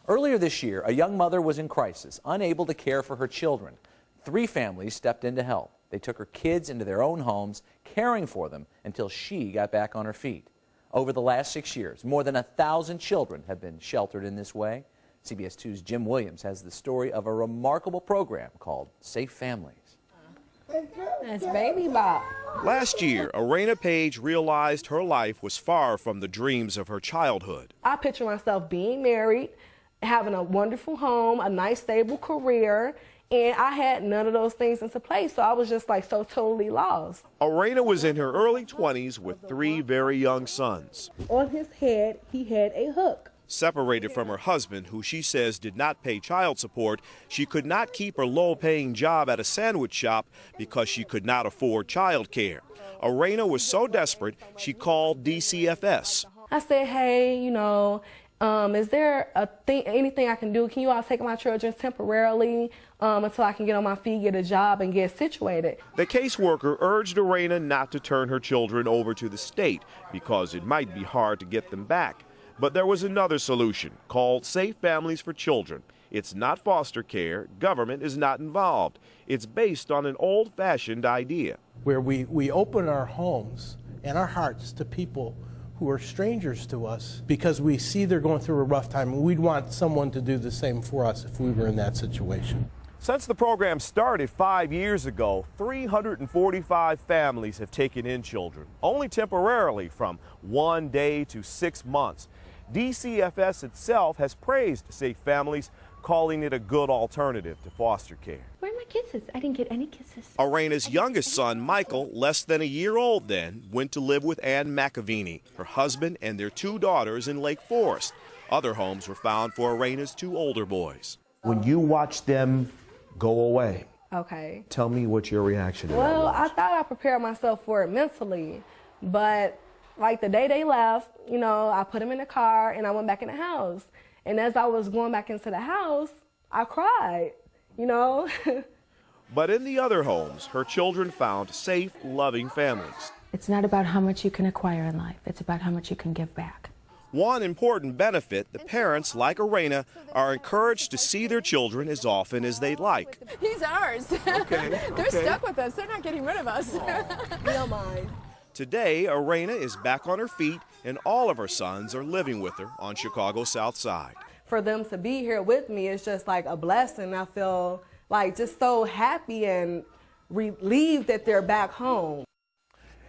Earlier this year, a young mother was in crisis, unable to care for her children. 3 families stepped in to help. They took her kids into their own homes, caring for them until she got back on her feet. Over the last 6 years, more than 1,000 children have been sheltered in this way. CBS 2's Jim Williams has the story of a remarkable program called Safe Families. That's Baby Bob. Last year, Arena Page realized her life was far from the dreams of her childhood. I picture myself being married, having a wonderful home, a nice stable career, and I had none of those things into place, so I was just like so totally lost. Arena was in her early 20s with 3 very young sons. On his head, he had a hook. Separated from her husband, who she says did not pay child support, she could not keep her low-paying job at a sandwich shop because she could not afford child care. Arena was so desperate, she called DCFS. I said, hey, is there anything I can do? Can you all take my children temporarily until I can get on my feet, get a job, and get situated? The caseworker urged Arena not to turn her children over to the state because it might be hard to get them back. But there was another solution called Safe Families for Children. It's not foster care. Government is not involved. It's based on an old-fashioned idea. Where we open our homes and our hearts to people who are strangers to us because we see they're going through a rough time, and we'd want someone to do the same for us if we were in that situation. Since the program started 5 years ago, 345 families have taken in children, only temporarily from 1 day to 6 months. DCFS itself has praised Safe Families, calling it a good alternative to foster care. Where are my kisses? I didn't get any kisses. Arena's youngest son, Michael, less than a year old then, went to live with Ann McAvini, her husband, and their 2 daughters in Lake Forest. Other homes were found for Arena's 2 older boys. When you watch them go away, Okay. tell me what your reaction is. Well, I thought I prepared myself for it mentally, but like the day they left, I put them in the car and I went back in the house. And as I was going back into the house, I cried, But in the other homes, her children found safe, loving families. It's not about how much you can acquire in life. It's about how much you can give back. One important benefit, the parents, like Arena, are encouraged to see their children as often as they'd like. He's ours. Okay, They're stuck with us. They're not getting rid of us. We don't mind. Today, Arena is back on her feet, and all of her sons are living with her on Chicago's South Side. For them to be here with me is just like a blessing. I feel like just so happy and relieved that they're back home.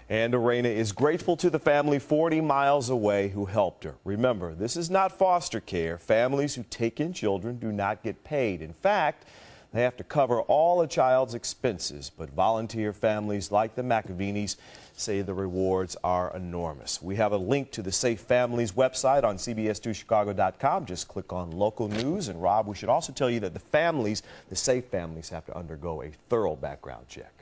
And Arena is grateful to the family 40 miles away who helped her. Remember, this is not foster care. Families who take in children do not get paid. In fact, they have to cover all a child's expenses, but volunteer families like the McAvinis say the rewards are enormous. We have a link to the Safe Families website on CBS2Chicago.com. Just click on local news. And Rob, we should also tell you that the Safe Families have to undergo a thorough background check.